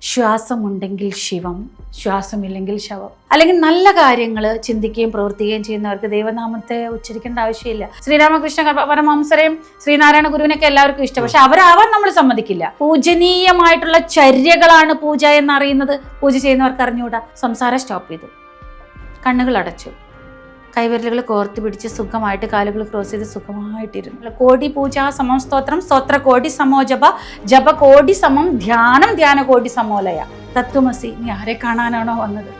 ശ്വാസമുണ്ടെങ്കിൽ ശിവം, ശ്വാസമില്ലെങ്കിൽ ശവം. അല്ലെങ്കിൽ നല്ല കാര്യങ്ങൾ ചിന്തിക്കുകയും പ്രവർത്തിക്കുകയും ചെയ്യുന്നവർക്ക് ദൈവനാമത്തെ ഉച്ചരിക്കേണ്ട ആവശ്യമില്ല. ശ്രീരാമകൃഷ്ണ പരമഹംസരെയും ശ്രീനാരായണ ഗുരുവിനൊക്കെ എല്ലാവർക്കും ഇഷ്ടം, പക്ഷെ അവരാവാൻ നമ്മൾ സമ്മതിക്കില്ല. പൂജനീയമായിട്ടുള്ള ചര്യകളാണ് പൂജ എന്നറിയുന്നത് പൂജ ചെയ്യുന്നവർക്ക് അറിഞ്ഞുകൂടാ. സംസാരം സ്റ്റോപ്പ് ചെയ്തു, കണ്ണുകൾ അടച്ചു, കൈവിരലുകൾ കോർത്ത് പിടിച്ച് സുഖമായിട്ട് കാലുകൾ ക്രോസ് ചെയ്ത് സുഖമായിട്ടിരുന്നു. കോടി പൂജ സമം സ്തോത്രം, സ്തോത്ര കോടി സമോ ജപ, ജപ കോടി സമം ധ്യാനം, ധ്യാന കോടി സമോലയ. തത്വമസി, നീ ആരെ കാണാനാണോ വന്നത്,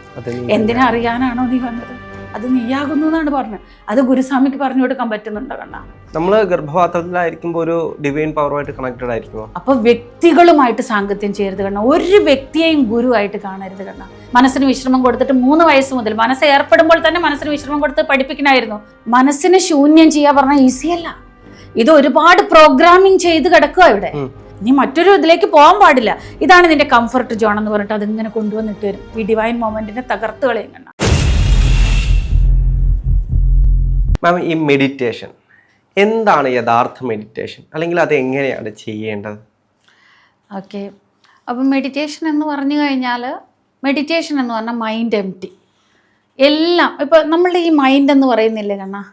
എന്തിനെ അറിയാനാണോ നീ വന്നത്, അത് നീയാകുന്നു എന്നാണ് പറഞ്ഞത്. അത് ഗുരുസ്വാമിക്ക് പറഞ്ഞു കൊടുക്കാൻ പറ്റുന്നുണ്ടോ? കണ്ണാ, നമ്മള് ഗർഭപാത്രത്തിലായിരിക്കുമ്പോൾ ഒരു ഡിവൈൻ പവറുമായിട്ട് കണക്റ്റഡ് ആയിരിക്കുമോ? അപ്പൊ വ്യക്തികളുമായിട്ട് സാങ്കത്യം ചെയ്യരുത് കണ്ണ. ഒരു വ്യക്തിയെയും ഗുരുവായിട്ട് കാണരുത് കണ്ണ. മനസ്സിന് വിശ്രമം കൊടുത്തിട്ട് 3 വയസ്സ് മുതൽ മനസ്സ് ഏർപ്പെടുമ്പോൾ തന്നെ മനസ്സിന് വിശ്രമം കൊടുത്ത് പഠിപ്പിക്കണമായിരുന്നു. മനസ്സിന് ശൂന്യം ചെയ്യാൻ പറഞ്ഞാൽ ഈസിയല്ല. ഇത് ഒരുപാട് പ്രോഗ്രാമിംഗ് ചെയ്ത് കിടക്കുക ഇവിടെ. നീ മറ്റൊരു ഇതിലേക്ക് പോകാൻ പാടില്ല. ഇതാണ് നിന്റെ കംഫർട്ട് ജോൺ എന്ന് പറഞ്ഞിട്ട് അതിങ്ങനെ കൊണ്ടുവന്നിട്ട് വരും. ഈ ഡിവൈൻ മൊമെന്റിനെ തകർത്ത് കളയും കണ്ണ. മാം, ഈ മെഡിറ്റേഷൻ എന്താണ് യഥാർത്ഥ മെഡിറ്റേഷൻ, അല്ലെങ്കിൽ അത് എങ്ങനെയാണ് ചെയ്യേണ്ടത്? ഓക്കെ, അപ്പം മെഡിറ്റേഷൻ എന്ന് പറഞ്ഞു കഴിഞ്ഞാൽ, മെഡിറ്റേഷൻ എന്ന് പറഞ്ഞാൽ മൈൻഡ് എംപ്റ്റി. എല്ലാം ഇപ്പം നമ്മളുടെ ഈ മൈൻഡ് എന്ന് പറയുന്നില്ലേ കണ്ണാ,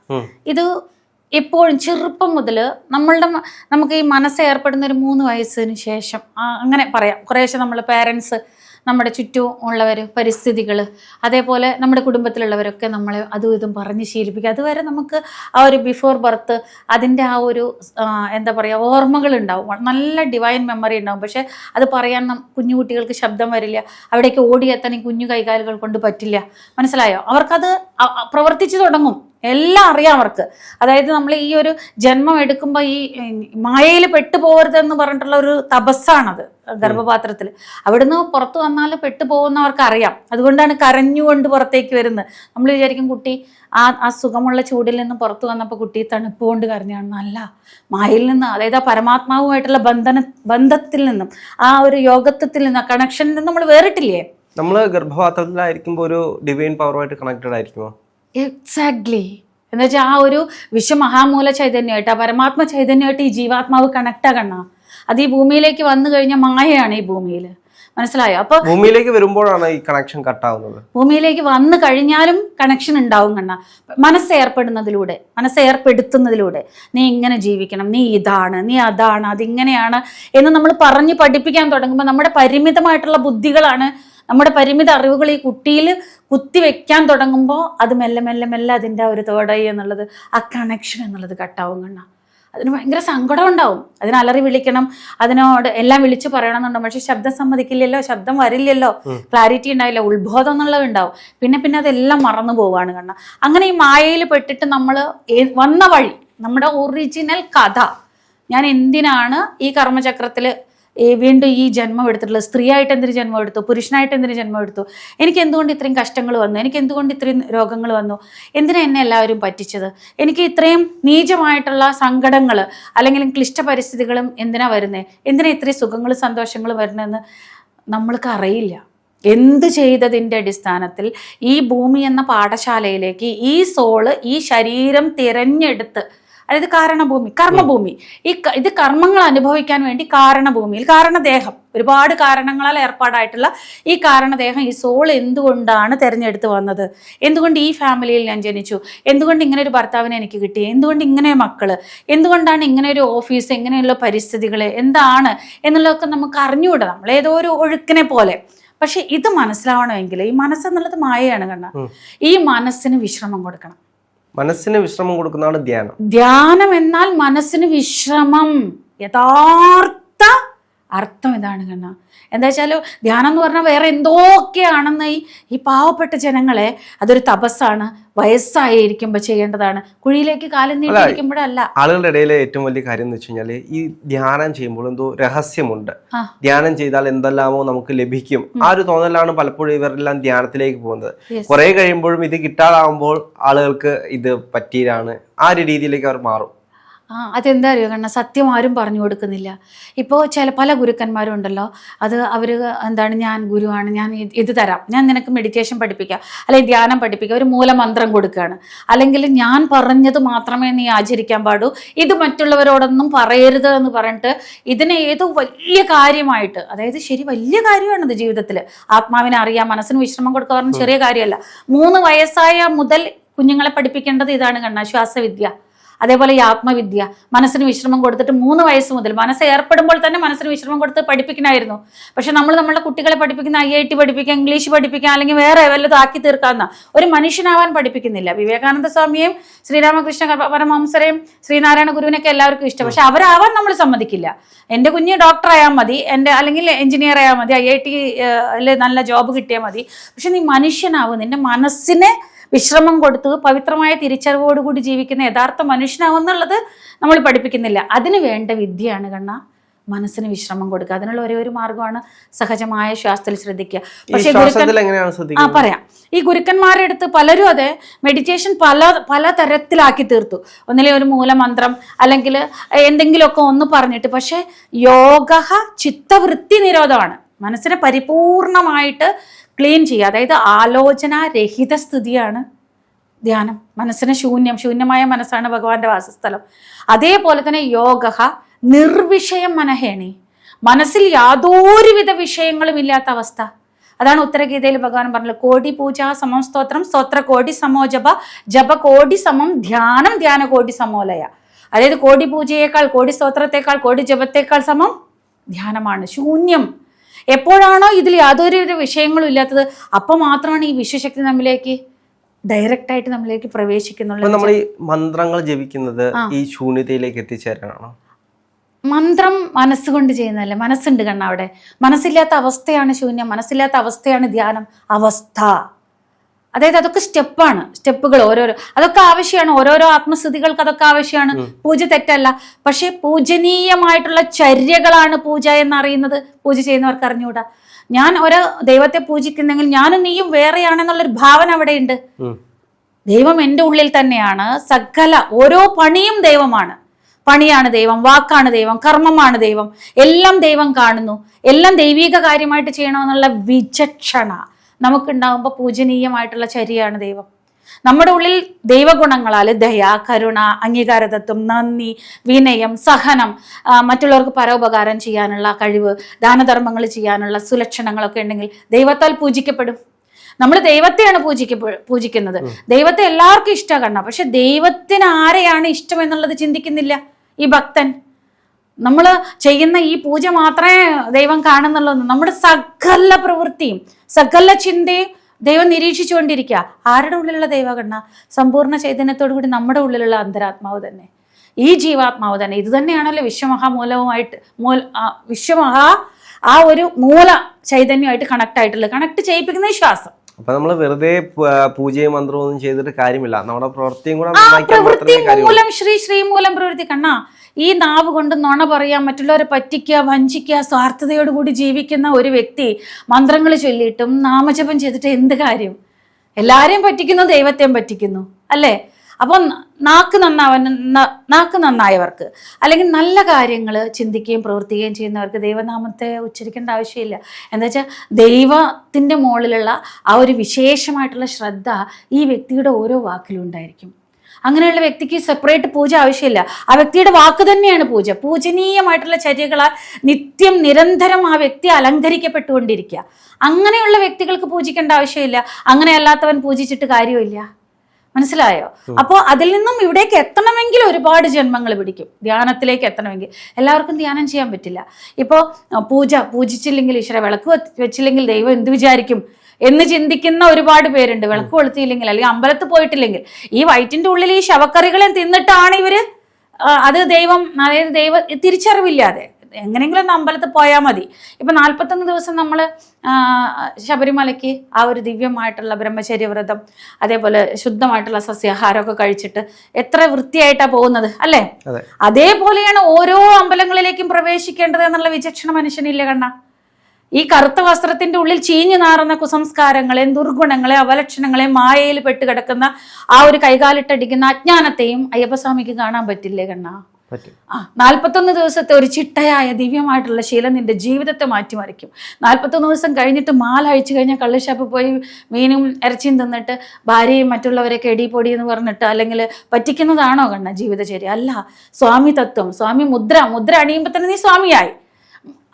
ഇത് എപ്പോഴും ചെറുപ്പം മുതൽ നമുക്ക് ഈ മനസ്സ് ഏർപ്പെടുന്ന ഒരു 3 വയസ്സിന് ശേഷം അങ്ങനെ പറയാം. കുറേശ്ശെ നമ്മൾ പേരൻസ്, നമ്മുടെ ചുറ്റും ഉള്ളവർ, പരിസ്ഥിതികൾ, അതേപോലെ നമ്മുടെ കുടുംബത്തിലുള്ളവരൊക്കെ നമ്മളെ അതും ഇതും പറഞ്ഞ് ശീലിപ്പിക്കുക. അതുവരെ നമുക്ക് ആ ഒരു ബിഫോർ ബർത്ത് അതിൻ്റെ ആ ഒരു എന്താ പറയുക, ഓർമ്മകൾ ഉണ്ടാവും, നല്ല ഡിവൈൻ മെമ്മറി ഉണ്ടാവും. പക്ഷെ അത് പറയാൻ കുഞ്ഞു കുട്ടികൾക്ക് ശബ്ദം വരില്ല. അവിടേക്ക് ഓടിയെത്താൻ ഈ കുഞ്ഞു കൈകാലുകൾ കൊണ്ട് പറ്റില്ല. മനസ്സിലായോ? അവർക്കത് പ്രവർത്തിച്ചു തുടങ്ങും. എല്ലാം അറിയാം അവർക്ക്. അതായത് നമ്മൾ ഈ ഒരു ജന്മം എടുക്കുമ്പോൾ ഈ മായയിൽ പെട്ടുപോകരുതെന്ന് പറഞ്ഞിട്ടുള്ള ഒരു തപസ്സാണത് ഗർഭപാത്രത്തിൽ. അവിടുന്ന് പുറത്തു വന്നാൽ പെട്ടുപോകുന്നവർക്ക് അറിയാം. അതുകൊണ്ടാണ് കരഞ്ഞുകൊണ്ട് പുറത്തേക്ക് വരുന്നത്. നമ്മൾ വിചാരിക്കും കുട്ടി ആ സുഖമുള്ള ചൂടിൽ നിന്ന് പുറത്തു വന്നപ്പോൾ കുട്ടി തണുപ്പ് കൊണ്ട് കരഞ്ഞാണ്. അല്ല, മായയിൽ നിന്ന്, അതായത് ആ പരമാത്മാവുമായിട്ടുള്ള ബന്ധത്തിൽ നിന്നും, ആ ഒരു യോഗത്വത്തിൽ നിന്ന്, ആ കണക്ഷനിൽ നിന്ന് നമ്മൾ വേറിട്ടില്ലേ? നമ്മൾ ഗർഭപാത്രത്തിലായിരിക്കുമ്പോൾ ഒരു ഡിവൈൻ പവറുമായിട്ട് കണക്റ്റഡ് ആയിരിക്കുമോ? എക്സാക്ട്ലി. എന്ന് വെച്ചാൽ ആ ഒരു വിശ്വമഹാമൂല ചൈതന്യമായിട്ട്, ആ പരമാത്മ ചൈതന്യമായിട്ട് ഈ ജീവാത്മാവ് കണക്ട് ആകണ. അത് ഈ ഭൂമിയിലേക്ക് വന്നു കഴിഞ്ഞ മായയാണ് ഈ ഭൂമിയിൽ. മനസ്സിലായോ? അപ്പൊ ഭൂമിയിലേക്ക് വരുമ്പോഴാണ് ഈ കണക്ഷൻ കട്ടാവുന്നത്. ഭൂമിയിലേക്ക് വന്നു കഴിഞ്ഞാലും കണക്ഷൻ ഉണ്ടാവും കണ്ണ. മനസ്സേർപ്പെടുത്തുന്നതിലൂടെ നീ ഇങ്ങനെ ജീവിക്കണം, നീ ഇതാണ്, നീ അതാണ്, അതിങ്ങനെയാണ് എന്ന് നമ്മൾ പറഞ്ഞ് പഠിപ്പിക്കാൻ തുടങ്ങുമ്പോൾ നമ്മുടെ പരിമിതമായിട്ടുള്ള ബുദ്ധികളാണ്, നമ്മുടെ പരിമിത അറിവുകൾ ഈ കുട്ടിയിൽ കുത്തിവെക്കാൻ തുടങ്ങുമ്പോൾ അത് മെല്ലെ മെല്ലെ മെല്ലെ അതിൻ്റെ ഒരു തേർഡ് ഐ എന്നുള്ളത്, ആ കണക്ഷൻ എന്നുള്ളത് കട്ടാവും കണ്ണ. അതിന് ഭയങ്കര സങ്കടം ഉണ്ടാവും. അതിന് അലറി വിളിക്കണം, അതിനോട് എല്ലാം വിളിച്ച് പറയണമെന്നുണ്ടാവും. പക്ഷെ ശബ്ദം സമ്മതിക്കില്ലല്ലോ, ശബ്ദം വരില്ലല്ലോ, ക്ലാരിറ്റി ഉണ്ടാവില്ല, ഉത്ബോധം എന്നുള്ളത് ഉണ്ടാവും. പിന്നെ അതെല്ലാം മറന്നു പോവാണ് കണ്ണ. അങ്ങനെ ഈ മായയിൽ പെട്ടിട്ട് നമ്മൾ വന്ന വഴി, നമ്മുടെ ഒറിജിനൽ കഥ, ഞാൻ എന്തിനാണ് ഈ കർമ്മചക്രത്തിൽ വീണ്ടും ഈ ജന്മം എടുത്തിട്ടുള്ളത്, സ്ത്രീയായിട്ട് എന്തിനു ജന്മം എടുത്തു, പുരുഷനായിട്ട് എന്തിനു ജന്മം എടുത്തു, എനിക്ക് എന്തുകൊണ്ട് ഇത്രയും കഷ്ടങ്ങൾ വന്നു, എനിക്ക് എന്തുകൊണ്ട് ഇത്രയും രോഗങ്ങൾ വന്നു, എന്തിനാ എന്നെ എല്ലാവരും പറ്റിച്ചത്, എനിക്ക് ഇത്രയും നീചമായിട്ടുള്ള സങ്കടങ്ങൾ അല്ലെങ്കിൽ ക്ലിഷ്ട പരിസ്ഥിതികളും എന്തിനാ വരുന്നത്, എന്തിനാ ഇത്രയും സുഖങ്ങളും സന്തോഷങ്ങളും വരുന്നതെന്ന് നമ്മൾക്ക് അറിയില്ല. എന്ത് ചെയ്തതിൻ്റെ അടിസ്ഥാനത്തിൽ ഈ ഭൂമി എന്ന പാഠശാലയിലേക്ക് ഈ സോള്, ഈ ശരീരം തിരഞ്ഞെടുത്ത്, അതായത് കാരണഭൂമി, കർമ്മഭൂമി, ഇത് കർമ്മങ്ങൾ അനുഭവിക്കാൻ വേണ്ടി കാരണഭൂമിയിൽ, കാരണദേഹം, ഒരുപാട് കാരണങ്ങളാൽ ഏർപ്പാടായിട്ടുള്ള ഈ കാരണദേഹം, ഈ സോൾ എന്തുകൊണ്ടാണ് തിരഞ്ഞെടുത്ത് വന്നത്, എന്തുകൊണ്ട് ഈ ഫാമിലിയിൽ ഞാൻ ജനിച്ചു, എന്തുകൊണ്ട് ഇങ്ങനെ ഒരു ഭർത്താവിനെ എനിക്ക് കിട്ടി, എന്തുകൊണ്ട് ഇങ്ങനെ മക്കള്, എന്തുകൊണ്ടാണ് ഇങ്ങനെ ഒരു ഓഫീസ്, എങ്ങനെയുള്ള പരിസ്ഥിതികൾ എന്താണ് എന്നുള്ളതൊക്കെ നമുക്ക് അറിഞ്ഞുകൂടാ, നമ്മളേതോ ഒരു ഒഴുക്കിനെ പോലെ. പക്ഷെ ഇത് മനസ്സിലാവണമെങ്കിൽ ഈ മനസ്സെന്നുള്ളത് മായയാണ് കണ്ണ. ഈ മനസ്സിന് വിശ്രമം കൊടുക്കണം. മനസ്സിന് വിശ്രമം കൊടുക്കുന്നതാണ് ധ്യാനം. ധ്യാനം എന്നാൽ മനസ്സിന് വിശ്രമം. യഥാർത്ഥ അർത്ഥം ഇതാണ് കണ്ണ. എന്താ വെച്ചാൽ ധ്യാനം എന്ന് പറഞ്ഞാൽ വേറെ എന്തൊക്കെയാണെന്ന് ഈ പാവപ്പെട്ട ജനങ്ങളെ, അതൊരു തപസ്സാണ്, വയസ്സായിരിക്കുമ്പോൾ ചെയ്യേണ്ടതാണ്, കുഴിയിലേക്ക് കാലം നീട്ടിയിരിക്കുമ്പോഴല്ല. ആളുകളുടെ ഇടയിലെ ഏറ്റവും വലിയ കാര്യം എന്ന് വെച്ച് കഴിഞ്ഞാല് ഈ ധ്യാനം ചെയ്യുമ്പോൾ എന്തോ രഹസ്യമുണ്ട്, ധ്യാനം ചെയ്താൽ എന്തെല്ലാമോ നമുക്ക് ലഭിക്കും, ആ ഒരു തോന്നലാണ് പലപ്പോഴും ഇവരെല്ലാം ധ്യാനത്തിലേക്ക് പോകുന്നത്. കുറെ കഴിയുമ്പോഴും ഇത് കിട്ടാതാവുമ്പോൾ ആളുകൾക്ക് ഇത് പറ്റിയതാണ്, ആ ഒരു രീതിയിലേക്ക് അവർ മാറും. അതെന്താ അറിയോ കാരണം സത്യം ആരും പറഞ്ഞു കൊടുക്കുന്നില്ല. ഇപ്പോൾ പല ഗുരുക്കന്മാരും ഉണ്ടല്ലോ, അത് അവർ എന്താണ്, ഞാൻ ഗുരുവാണ്, ഞാൻ ഇത് തരാം, ഞാൻ നിനക്ക് മെഡിറ്റേഷൻ പഠിപ്പിക്കാം, അല്ലെങ്കിൽ ധ്യാനം പഠിപ്പിക്കാം, ഒരു മൂലമന്ത്രം കൊടുക്കുകയാണ്, അല്ലെങ്കിൽ ഞാൻ പറഞ്ഞത് മാത്രമേ നീ ആചരിക്കാൻ പാടൂ, ഇത് മറ്റുള്ളവരോടൊന്നും പറയരുത് എന്ന് പറഞ്ഞിട്ട് ഇതിനെ ഏതോ വലിയ കാര്യമായിട്ട്, അതായത് ശരി വലിയ കാര്യമാണിത് ജീവിതത്തിൽ. ആത്മാവിനെ അറിയാം, മനസ്സിന് വിശ്രമം കൊടുക്കുക പറഞ്ഞ ചെറിയ കാര്യമല്ല. 3 വയസ്സായ മുതൽ കുഞ്ഞുങ്ങളെ പഠിപ്പിക്കേണ്ടത് ഇതാണ് കണ്ണ, ശ്വാസവിദ്യ, അതേപോലെ ഈ ആത്മവിദ്യ. മനസ്സിന് വിശ്രമം കൊടുത്തിട്ട് 3 വയസ്സ് മുതൽ, മനസ്സ് ഏർപ്പെടുമ്പോൾ തന്നെ മനസ്സിന് വിശ്രമം കൊടുത്ത് പഠിപ്പിക്കണമായിരുന്നു. പക്ഷെ നമ്മളുടെ കുട്ടികളെ പഠിപ്പിക്കുന്ന IIT പഠിപ്പിക്കുക, ഇംഗ്ലീഷ് പഠിപ്പിക്കുക, അല്ലെങ്കിൽ വേറെ വല്ലതും ആക്കി തീർക്കാവുന്ന, ഒരു മനുഷ്യനാവാൻ പഠിപ്പിക്കുന്നില്ല. വിവേകാനന്ദ സ്വാമിയെയും ശ്രീരാമകൃഷ്ണ പരമഹംസരെയും ശ്രീനാരായണ ഗുരുവിനൊക്കെ എല്ലാവർക്കും ഇഷ്ടം, പക്ഷെ അവരാവാൻ നമ്മൾ സമ്മതിക്കില്ല. എൻ്റെ കുഞ്ഞ് ഡോക്ടർ ആയാൽ മതി, അല്ലെങ്കിൽ എഞ്ചിനീയർ ആയാൽ മതി, IIT നല്ല ജോബ് കിട്ടിയാൽ മതി, പക്ഷെ നീ മനുഷ്യനാവും, നിന്റെ മനസ്സിനെ വിശ്രമം കൊടുത്ത് പവിത്രമായ തിരിച്ചറിവോടുകൂടി ജീവിക്കുന്ന യഥാർത്ഥ മനുഷ്യനാവുന്നുള്ളത് നമ്മൾ പഠിപ്പിക്കുന്നില്ല. അതിന് വേണ്ട വിദ്യയാണ് കണ്ണ മനസ്സിന് വിശ്രമം കൊടുക്കുക. അതിനുള്ള ഒരു മാർഗമാണ് സഹജമായ ശ്വാസത്തിൽ ശ്രദ്ധിക്കുക. പക്ഷേ പറയാം, ഈ ഗുരുക്കന്മാരുടെ അടുത്ത് പലരും അതെ മെഡിറ്റേഷൻ പല തരത്തിലാക്കി തീർത്തു. ഒന്നിലെ ഒരു മൂലമന്ത്രം അല്ലെങ്കിൽ എന്തെങ്കിലുമൊക്കെ ഒന്ന് പറഞ്ഞിട്ട്, പക്ഷെ യോഗ ചിത്തവൃത്തി നിരോധമാണ്. മനസ്സിനെ പരിപൂർണമായിട്ട് ക്ലീൻ ചെയ്യുക, അതായത് ആലോചനാരഹിത സ്ഥിതിയാണ് ധ്യാനം. മനസ്സിന് ശൂന്യമായ മനസ്സാണ് ഭഗവാന്റെ വാസസ്ഥലം. അതേപോലെ തന്നെ യോഗ നിർവിഷയം മനഹേണി, മനസ്സിൽ യാതൊരുവിധ വിഷയങ്ങളും ഇല്ലാത്ത അവസ്ഥ. അതാണ് ഉത്തരഗീതയിൽ ഭഗവാൻ പറഞ്ഞത്, കോടി പൂജ സമം സ്തോത്രം, സ്തോത്ര കോടി സമോ ജപ, ജപ കോടി സമം ധ്യാനം, ധ്യാന കോടി സമോലയ. അതായത് കോടി പൂജയേക്കാൾ, കോടി സ്തോത്രത്തെക്കാൾ, കോടി ജപത്തേക്കാൾ സമം ധ്യാനമാണ്, ശൂന്യം. എപ്പോഴാണോ ഇതിൽ യാതൊരു വിഷയങ്ങളും ഇല്ലാത്തത്, അപ്പോൾ മാത്രമാണ് ഈ വിശ്വശക്തി നമ്മിലേക്ക് ഡയറക്റ്റ് നമ്മളിലേക്ക് പ്രവേശിക്കുന്നുള്ളൂ. നമ്മൾ ഈ മന്ത്രങ്ങൾ ജപിക്കുന്നത് ഈ ശൂന്യതയിലേക്ക് എത്തിച്ചേരാനാണോ? മന്ത്രം മനസ്സുകൊണ്ട് ചെയ്യുന്നതല്ലേ, മനസ്സുണ്ട് കണ്ണ അവിടെ. മനസ്സില്ലാത്ത അവസ്ഥയാണ് ശൂന്യം, മനസ്സില്ലാത്ത അവസ്ഥയാണ് ധ്യാനം അവസ്ഥ. അതായത് അതൊക്കെ സ്റ്റെപ്പുകൾ ഓരോരോ, അതൊക്കെ ആവശ്യമാണ്. ഓരോരോ ആത്മസ്ഥിതികൾക്ക് അതൊക്കെ ആവശ്യമാണ്. പൂജ തെറ്റല്ല, പക്ഷെ പൂജനീയമായിട്ടുള്ള ചര്യകളാണ് പൂജ എന്നറിയുന്നത് പൂജ ചെയ്യുന്നവർക്ക് അറിഞ്ഞുകൂടാ. ഞാൻ ഒരു ദൈവത്തെ പൂജിക്കുന്നെങ്കിൽ ഞാനും നീയും വേറെയാണെന്നുള്ളൊരു ഭാവന അവിടെയുണ്ട്. ദൈവം എൻ്റെ ഉള്ളിൽ തന്നെയാണ്. ഓരോ പണിയും ദൈവമാണ്. പണിയാണ് ദൈവം, വാക്കാണ് ദൈവം, കർമ്മമാണ് ദൈവം, എല്ലാം ദൈവം കാണുന്നു. എല്ലാം ദൈവിക കാര്യമായിട്ട് ചെയ്യണമെന്നുള്ള വിചക്ഷണ നമുക്കുണ്ടാകുമ്പോൾ പൂജനീയമായിട്ടുള്ള ചര്യയാണ് ദൈവം. നമ്മുടെ ഉള്ളിൽ ദൈവഗുണങ്ങളാൽ ദയ, കരുണ, അംഗീകാരതത്വം, നന്ദി, വിനയം, സഹനം, മറ്റുള്ളവർക്ക് പരോപകാരം ചെയ്യാനുള്ള കഴിവ്, ദാനധർമ്മങ്ങൾ ചെയ്യാനുള്ള സുലക്ഷണങ്ങളൊക്കെ ഉണ്ടെങ്കിൽ ദൈവത്താൽ പൂജിക്കപ്പെടും. നമ്മൾ ദൈവത്തെയാണ് പൂജിക്കുന്നത്. ദൈവത്തെ എല്ലാവർക്കും ഇഷ്ടമാണ്, പക്ഷെ ദൈവത്തിന് ആരെയാണ് ഇഷ്ടം എന്നുള്ളത് ചിന്തിക്കുന്നില്ല ഈ ഭക്തൻ. നമ്മൾ ചെയ്യുന്ന ഈ പൂജ മാത്രമേ ദൈവം കാണുന്നുള്ളൂ. നമ്മുടെ സകല പ്രവൃത്തിയും സകല ചിന്തയും ദൈവം നിരീക്ഷിച്ചുകൊണ്ടിരിക്കുക. ആരുടെ ഉള്ളിലുള്ള ദൈവകണ്ണ? സമ്പൂർണ്ണ ചൈതന്യത്തോടു കൂടി നമ്മുടെ ഉള്ളിലുള്ള അന്തരാത്മാവ് തന്നെ, ഈ ജീവാത്മാവ് തന്നെ. ഇത് തന്നെയാണല്ലോ വിശ്വമഹാമൂലവുമായിട്ട് ആ ഒരു മൂല ചൈതന്യമായിട്ട് കണക്ട് ചെയ്യിപ്പിക്കുന്ന ശ്വാസം. അപ്പൊ നമ്മൾ വെറുതെ പൂജയും മന്ത്രവും ഒന്നും ചെയ്തിട്ട് കാര്യമില്ല, നമ്മുടെ പ്രവൃത്തിയും കൂടെ പ്രവൃത്തി മൂലം ശ്രീമൂലം പ്രവൃത്തി കണ്ണ. ഈ നാവ് കൊണ്ട് നുണ പറയാൻ, മറ്റുള്ളവരെ പറ്റിക്കുക, വഞ്ചിക്കുക, സ്വാർത്ഥതയോടുകൂടി ജീവിക്കുന്ന ഒരു വ്യക്തി മന്ത്രങ്ങൾ ചൊല്ലിയിട്ടും നാമജപം ചെയ്തിട്ട് എന്ത് കാര്യം? എല്ലാരെയും പറ്റിക്കുന്നു, ദൈവത്തെയും പറ്റിക്കുന്നു അല്ലേ? അപ്പോൾ നാക്ക് നന്നായവർക്ക്, അല്ലെങ്കിൽ നല്ല കാര്യങ്ങൾ ചിന്തിക്കുകയും പ്രവർത്തിക്കുകയും ചെയ്യുന്നവർക്ക് ദൈവനാമത്തെ ഉച്ചരിക്കേണ്ട ആവശ്യമില്ല. എന്താ വെച്ചാൽ ദൈവത്തിൻ്റെ മുകളിലുള്ള ആ ഒരു വിശേഷമായിട്ടുള്ള ശ്രദ്ധ ഈ വ്യക്തിയുടെ ഓരോ വാക്കിലും ഉണ്ടായിരിക്കും. അങ്ങനെയുള്ള വ്യക്തിക്ക് സെപ്പറേറ്റ് പൂജ ആവശ്യമില്ല. ആ വ്യക്തിയുടെ വാക്ക് തന്നെയാണ് പൂജ. പൂജനീയമായിട്ടുള്ള ചര്യകളാൽ നിത്യം നിരന്തരം ആ വ്യക്തി അലങ്കരിക്കപ്പെട്ടുകൊണ്ടിരിക്കുക. അങ്ങനെയുള്ള വ്യക്തികൾക്ക് പൂജിക്കേണ്ട ആവശ്യമില്ല. അങ്ങനെയല്ലാത്തവൻ പൂജിച്ചിട്ട് കാര്യമില്ല. മനസ്സിലായോ? അപ്പോൾ അതിൽ നിന്നും ഇവിടേക്ക് എത്തണമെങ്കിൽ ഒരുപാട് ജന്മങ്ങൾ പിടിക്കും. ധ്യാനത്തിലേക്ക് എത്തണമെങ്കിൽ എല്ലാവർക്കും ധ്യാനം ചെയ്യാൻ പറ്റില്ല. ഇപ്പോൾ പൂജിച്ചില്ലെങ്കിൽ, ഈശ്വര വിളക്ക് വെച്ചില്ലെങ്കിൽ ദൈവം എന്ത് വിചാരിക്കും എന്ന് ചിന്തിക്കുന്ന ഒരുപാട് പേരുണ്ട്. വിളക്ക് കൊളുത്തിയില്ലെങ്കിൽ, അല്ലെങ്കിൽ അമ്പലത്തിൽ പോയിട്ടില്ലെങ്കിൽ, ഈ വയറ്റിൻ്റെ ഉള്ളിൽ ഈ ശവക്കറികളെ തിന്നിട്ടാണ് ഇവര് അത് ദൈവം തിരിച്ചറിവില്ലാതെ എങ്ങനെയെങ്കിലും ഒന്ന് അമ്പലത്തിൽ പോയാൽ മതി. ഇപ്പം 41 ദിവസം നമ്മൾ ശബരിമലയ്ക്ക് ആ ഒരു ദിവ്യമായിട്ടുള്ള ബ്രഹ്മചര്യവ്രതം, അതേപോലെ ശുദ്ധമായിട്ടുള്ള സസ്യാഹാരമൊക്കെ കഴിച്ചിട്ട് എത്ര വൃത്തിയായിട്ടാണ് പോകുന്നത് അല്ലേ? അതേപോലെയാണ് ഓരോ അമ്പലങ്ങളിലേക്കും പ്രവേശിക്കേണ്ടത് എന്നുള്ള വിചക്ഷണ മനുഷ്യനില്ല കണ്ണ. ഈ കറുത്ത വസ്ത്രത്തിന്റെ ഉള്ളിൽ ചീഞ്ഞു നാറുന്ന കുസംസ്കാരങ്ങളെയും ദുർഗുണങ്ങളെ, അവലക്ഷണങ്ങളെ, മായയിൽ പെട്ടുകിടക്കുന്ന ആ ഒരു കൈകാലിട്ടടിക്കുന്ന അജ്ഞാനത്തെയും അയ്യപ്പസ്വാമിക്ക് കാണാൻ പറ്റില്ലേ കണ്ണ? 41 ദിവസത്തെ ഒരു ചിട്ടയായ ദിവ്യമായിട്ടുള്ള ശീലം നിന്റെ ജീവിതത്തെ മാറ്റിമറിക്കും. 41 ദിവസം കഴിഞ്ഞിട്ട് മാല അഴിച്ചു കഴിഞ്ഞാൽ കള്ളുഷാപ്പ് പോയി മീനും ഇറച്ചിയും തിന്നിട്ട് ഭാര്യയും മറ്റുള്ളവരൊക്കെ എടിപൊടി എന്ന് പറഞ്ഞിട്ട് അല്ലെങ്കിൽ പറ്റിക്കുന്നതാണോ കണ്ണ ജീവിതചര്യ? അല്ല. സ്വാമി തത്വം, സ്വാമി മുദ്ര അണിയുമ്പോൾ തന്നെ നീ സ്വാമിയായി.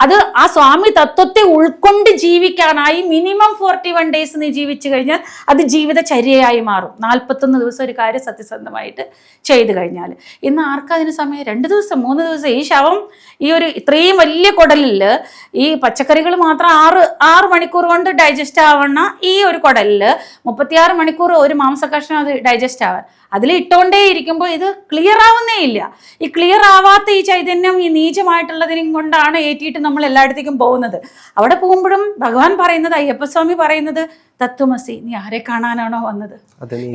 അത് ആ സ്വാമി തത്വത്തെ ഉൾക്കൊണ്ട് ജീവിക്കാനായി മിനിമം 41 ഡേയ്സ് നീ ജീവിച്ചു കഴിഞ്ഞാൽ അത് ജീവിതചര്യയായി മാറും. 41 ദിവസം ഒരു കാര്യം സത്യസന്ധമായിട്ട് ചെയ്തു കഴിഞ്ഞാൽ. ഇന്ന് ആർക്കും അതിന് സമയം? 2 ദിവസം 3 ദിവസം. ഈ ശവം ഈ ഒരു ഇത്രയും വലിയ കുടലിൽ ഈ പച്ചക്കറികൾ മാത്രം 6 മണിക്കൂർ കൊണ്ട് ഡൈജസ്റ്റ് ആവണ ഈ ഒരു കുടലിൽ 36 മണിക്കൂർ ഒരു മാംസകഷ്ണം അത് ഡൈജസ്റ്റ് ആവാൻ അതിൽ ഇട്ടുകൊണ്ടേ ഇരിക്കുമ്പോൾ ഇത് ക്ലിയർ ആവുന്നേ ഇല്ല. ഈ ക്ലിയർ ആവാത്ത ഈ ചൈതന്യം ഈ നീചമായിട്ടുള്ളതിനും കൊണ്ടാണ് ഏറ്റിയിട്ട് നമ്മൾ എല്ലായിടത്തേക്കും പോകുന്നത്. അവിടെ പോകുമ്പോഴും ഭഗവാൻ പറയുന്നത്, അയ്യപ്പസ്വാമി പറയുന്നത്, തത്വമസി, നീ ആരെ കാണാനാണോ വന്നത്,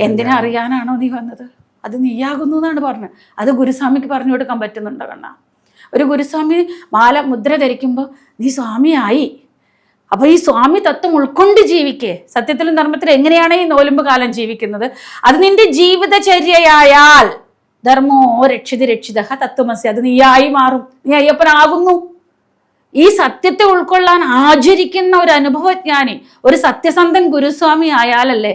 എന്തിനെ അറിയാനാണോ നീ വന്നത്, അത് നീയാകുന്നു എന്നാണ് പറഞ്ഞത്. അത് ഗുരുസ്വാമിക്ക് പറഞ്ഞു കൊടുക്കാൻ പറ്റുന്നുണ്ടോ കണ്ണ? ഒരു ഗുരുസ്വാമി മുദ്ര ധരിക്കുമ്പോൾ നീ സ്വാമിയായി. അപ്പൊ ഈ സ്വാമി തത്വം ഉൾക്കൊണ്ട് ജീവിക്കേ. സത്യത്തിലും ധർമ്മത്തിലും എങ്ങനെയാണ് ഈ നോലുമ്പ് കാലം ജീവിക്കുന്നത്? അത് നിന്റെ ജീവിതചര്യയായാൽ ധർമ്മോ രക്ഷിത തത്വമസി, അത് നീയായി മാറും. നീ അയ്യപ്പനാകുന്നു. ഈ സത്യത്തെ ഉൾക്കൊള്ളാൻ ആചരിക്കുന്ന ഒരു അനുഭവജ്ഞാനി, ഒരു സത്യസന്ധൻ ഗുരുസ്വാമി ആയാലല്ലേ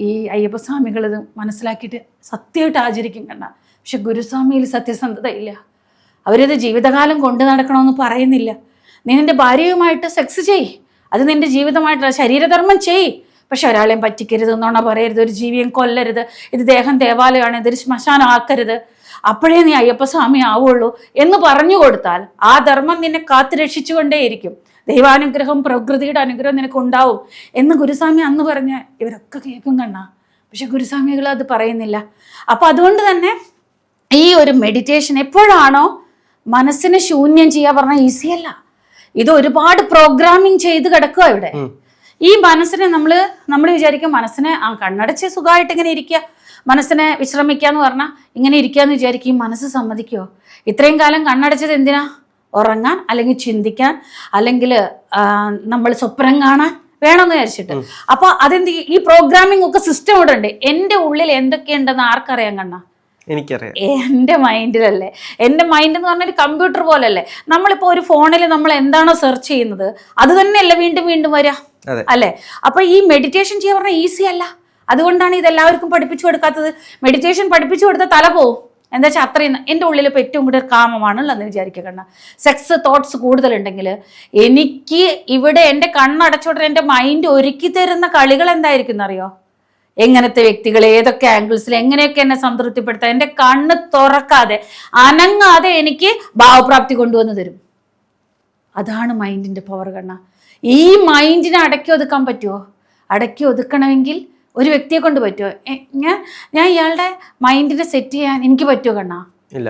ഈ അയ്യപ്പസ്വാമികൾ ഇത് മനസ്സിലാക്കിയിട്ട് സത്യമായിട്ട് ആചരിക്കും കണ്ണ. പക്ഷെ ഗുരുസ്വാമിയിൽ സത്യസന്ധത ഇല്ല. അവരിത് ജീവിതകാലം കൊണ്ടു നടക്കണമെന്ന് പറയുന്നില്ല. നീ നിന്റെ ഭാര്യയുമായിട്ട് സെക്സ് ചെയ്, അത് നിന്റെ ജീവിതമായിട്ടുള്ള ശരീരധർമ്മം ചെയ്. പക്ഷെ ഒരാളെയും പറ്റിക്കരുത്, എന്നോണ പറയരുത്, ഒരു ജീവിയും കൊല്ലരുത്, ഇത് ദേഹം ദേവാലയമാണ്, ഇതൊരു ശ്മശാനം ആക്കരുത്, അപ്പോഴേ നീ അയ്യപ്പസ്വാമി ആവുള്ളൂ എന്ന് പറഞ്ഞു കൊടുത്താൽ ആ ധർമ്മം നിന്നെ കാത്തു രക്ഷിച്ചുകൊണ്ടേയിരിക്കും. ദൈവാനുഗ്രഹം, പ്രകൃതിയുടെ അനുഗ്രഹം നിനക്ക് ഉണ്ടാവും എന്ന് ഗുരുസ്വാമി അന്ന് പറഞ്ഞ ഇവരൊക്കെ കേൾക്കും കണ്ണ. പക്ഷെ ഗുരുസ്വാമികൾ അത് പറയുന്നില്ല. അപ്പൊ അതുകൊണ്ട് തന്നെ ഈ ഒരു മെഡിറ്റേഷൻ എപ്പോഴാണോ മനസ്സിനെ ശൂന്യം ചെയ്യാൻ പറഞ്ഞാൽ ഈസിയല്ല. ഇത് ഒരുപാട് പ്രോഗ്രാമിങ് ചെയ്ത് കിടക്കുക ഇവിടെ. ഈ മനസ്സിനെ നമ്മൾ വിചാരിക്കും മനസ്സിനെ കണ്ണടച്ച് സുഖമായിട്ട് ഇങ്ങനെ ഇരിക്കുക, മനസ്സിനെ വിശ്രമിക്കാന്ന് പറഞ്ഞാൽ ഇങ്ങനെ ഇരിക്കാന്ന് വിചാരിക്കും. മനസ്സ് സമ്മതിക്കുമോ? ഇത്രയും കാലം കണ്ണടച്ചത് എന്തിനാ? ഉറങ്ങാൻ, അല്ലെങ്കിൽ ചിന്തിക്കാൻ, അല്ലെങ്കിൽ നമ്മൾ സ്വപ്നം കാണാൻ വേണമെന്ന് വിചാരിച്ചിട്ട്. അപ്പൊ അതെന്ത്, ഈ പ്രോഗ്രാമിംഗ് ഒക്കെ സിസ്റ്റം ഇവിടെ ഉണ്ട്. എൻ്റെ ഉള്ളിൽ എന്തൊക്കെയുണ്ടെന്ന് ആർക്കറിയാൻ കണ്ണ? എനിക്കറിയാം. എൻ്റെ മൈൻഡിലല്ലേ. എൻ്റെ മൈൻഡ് എന്ന് പറഞ്ഞൊരു കമ്പ്യൂട്ടർ പോലല്ലേ. നമ്മളിപ്പോ ഒരു ഫോണിൽ നമ്മൾ എന്താണോ സെർച്ച് ചെയ്യുന്നത് അത് തന്നെയല്ലേ വീണ്ടും വീണ്ടും വരിക, അല്ലേ? അപ്പൊ ഈ മെഡിറ്റേഷൻ ചെയ്യാൻ പറഞ്ഞാൽ ഈസി അല്ല. അതുകൊണ്ടാണ് ഇതെല്ലാവർക്കും പഠിപ്പിച്ചു കൊടുക്കാത്തത്. മെഡിറ്റേഷൻ പഠിപ്പിച്ചു കൊടുത്ത തല പോവും. എന്താ വെച്ചാൽ അത്രയും എൻ്റെ ഉള്ളിൽ ഇപ്പോൾ ഏറ്റവും കൂടുതൽ കാമമാണല്ലോ എന്ന് വിചാരിക്കണ്ട. സെക്സ് തോട്ട്സ് കൂടുതലുണ്ടെങ്കിൽ എനിക്ക് ഇവിടെ എൻ്റെ കണ്ണടച്ചോട്ടെ എൻ്റെ മൈൻഡ് ഒരുക്കി തരുന്ന കളികൾ എന്തായിരിക്കും എന്നറിയോ? എങ്ങനത്തെ വ്യക്തികൾ, ഏതൊക്കെ ആംഗിൾസിൽ, എങ്ങനെയൊക്കെ എന്നെ സംതൃപ്തിപ്പെടുത്താം. എൻ്റെ കണ്ണ് തുറക്കാതെ അനങ്ങാതെ എനിക്ക് ഭാവപ്രാപ്തി കൊണ്ടുവന്ന് തരും. അതാണ് മൈൻഡിൻ്റെ പവർ കണ്ണ. ഈ മൈൻഡിനെ അടക്കി ഒതുക്കാൻ പറ്റുമോ? അടക്കി ഒതുക്കണമെങ്കിൽ ഒരു വ്യക്തിയെ കൊണ്ട് പറ്റുമോ? ഞാൻ ഇയാളുടെ മൈൻഡിനെ സെറ്റ് ചെയ്യാൻ എനിക്ക് പറ്റുമോ കണ്ണ? ഇല്ല.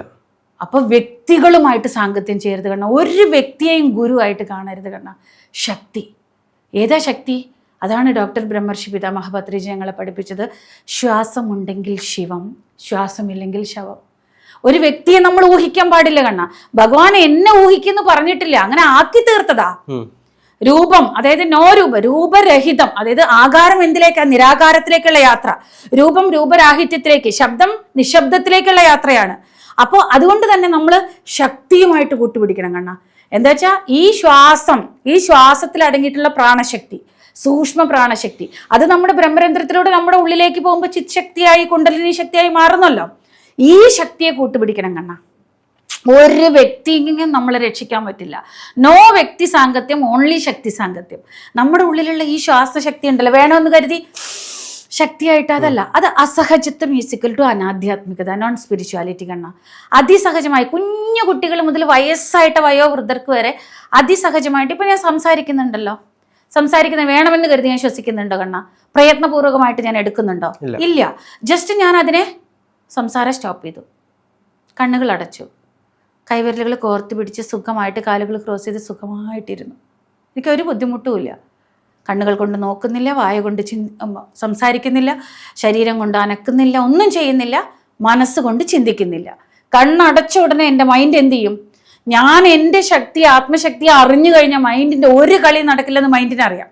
അപ്പൊ വ്യക്തികളുമായിട്ട് സാങ്കത്യം ചെയ്യരുത് കണ്ണ. ഒരു വ്യക്തിയെയും ഗുരുവായിട്ട് കാണരുത് കണ്ണ. ശക്തി, ഏതാ ശക്തി? അതാണ് ഡോക്ടർ ബ്രഹ്മർഷി പിതാമഹ പത്രിജി ഞങ്ങളെ പഠിപ്പിച്ചത്. ശ്വാസമുണ്ടെങ്കിൽ ശിവം, ശ്വാസമില്ലെങ്കിൽ ശവം. ഒരു വ്യക്തിയെ നമ്മൾ ഊഹിക്കാൻ പാടില്ല കണ്ണ. ഭഗവാൻ എന്നെ ഊഹിക്കുന്നു പറഞ്ഞിട്ടില്ല, അങ്ങനെ ആക്കി തീർത്തതാ. രൂപം, അതായത് രൂപരഹിതം, അതായത് ആകാരം എന്തിലേക്കാ? നിരാകാരത്തിലേക്കുള്ള യാത്ര. രൂപം രൂപരാഹിത്യത്തിലേക്ക്, ശബ്ദം നിശബ്ദത്തിലേക്കുള്ള യാത്രയാണ്. അപ്പോൾ അതുകൊണ്ട് തന്നെ നമ്മൾ ശക്തിയുമായിട്ട് കൂട്ടുപിടിക്കണം കണ്ണ. എന്താ വെച്ചാൽ ഈ ശ്വാസത്തിൽ അടങ്ങിയിട്ടുള്ള പ്രാണശക്തി, സൂക്ഷ്മ പ്രാണശക്തി, അത് നമ്മുടെ ബ്രഹ്മരന്ധ്രത്തിലൂടെ നമ്മുടെ ഉള്ളിലേക്ക് പോകുമ്പോൾ ചിത് ശക്തിയായി, കുണ്ടലിനി ശക്തിയായി മാറുന്നല്ലോ. ഈ ശക്തിയെ കൂട്ടുപിടിക്കണം കണ്ണ. ഒരു വ്യക്തിയെങ്കിലും നമ്മളെ രക്ഷിക്കാൻ പറ്റില്ല. നോ വ്യക്തി സാങ്കത്യം, ഓൺലി ശക്തി സാങ്കത്യം. നമ്മുടെ ഉള്ളിലുള്ള ഈ ശ്വാസശക്തി ഉണ്ടല്ലോ, വേണമെന്ന് കരുതി ശക്തിയായിട്ട് അതല്ല. അത് അസഹജത്വം ഈക്വൽ ടു അനാധ്യാത്മികത, നോൺ സ്പിരിച്വാലിറ്റി കണ്ണ. അതിസഹജമായി കുഞ്ഞു കുട്ടികൾ മുതൽ വയസ്സായിട്ട വയോവൃദ്ധർക്ക് വരെ അതിസഹജമായിട്ട് ഇപ്പൊ ഞാൻ സംസാരിക്കുന്നത് വേണമെന്ന് കരുതി ഞാൻ ശ്വസിക്കുന്നുണ്ടോ കണ്ണ? പ്രയത്നപൂർവകമായിട്ട് ഞാൻ എടുക്കുന്നുണ്ടോ? ഇല്ല. ജസ്റ്റ് ഞാൻ അതിനെ സംസാരം സ്റ്റോപ്പ് ചെയ്തു, കണ്ണുകൾ അടച്ചു, കൈവിരലുകൾ കോർത്ത് പിടിച്ച് സുഖമായിട്ട് കാലുകൾ ക്രോസ് ചെയ്ത് സുഖമായിട്ടിരുന്നു. എനിക്കൊരു ബുദ്ധിമുട്ടുമില്ല. കണ്ണുകൾ കൊണ്ട് നോക്കുന്നില്ല, വായ കൊണ്ട് സംസാരിക്കുന്നില്ല, ശരീരം കൊണ്ട് അനക്കുന്നില്ല, ഒന്നും ചെയ്യുന്നില്ല, മനസ്സുകൊണ്ട് ചിന്തിക്കുന്നില്ല. കണ്ണടച്ച ഉടനെ എൻ്റെ മൈൻഡ് എന്ത് ചെയ്യും? ഞാൻ എൻ്റെ ശക്തി, ആത്മശക്തി അറിഞ്ഞു കഴിഞ്ഞാൽ മൈൻഡിന്റെ ഒരു കളി നടക്കില്ലെന്ന് മൈൻഡിന് അറിയാം.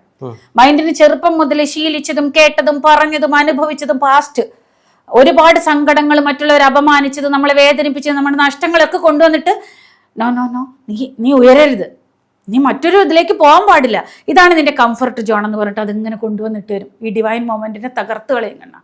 മൈൻഡിന് ചെറുപ്പം മുതൽ ശീലിച്ചതും കേട്ടതും പറഞ്ഞതും അനുഭവിച്ചതും പാസ്റ്റ് ഒരുപാട് സങ്കടങ്ങൾ, മറ്റുള്ളവർ അപമാനിച്ചത്, നമ്മളെ വേദനിപ്പിച്ചത്, നമ്മുടെ നഷ്ടങ്ങളൊക്കെ കൊണ്ടുവന്നിട്ട് നോ നോ നോ നീ ഉയരരുത്, നീ മറ്റൊരു ഇതിലേക്ക് പോകാൻ പാടില്ല, ഇതാണ് നിന്റെ കംഫർട്ട് ജോൺ എന്ന് പറഞ്ഞിട്ട് അതിങ്ങനെ കൊണ്ടുവന്നിട്ട് വരും. ഈ ഡിവൈൻ മൊമെന്റിനെ തകർത്ത് കളയും കണ്ണ.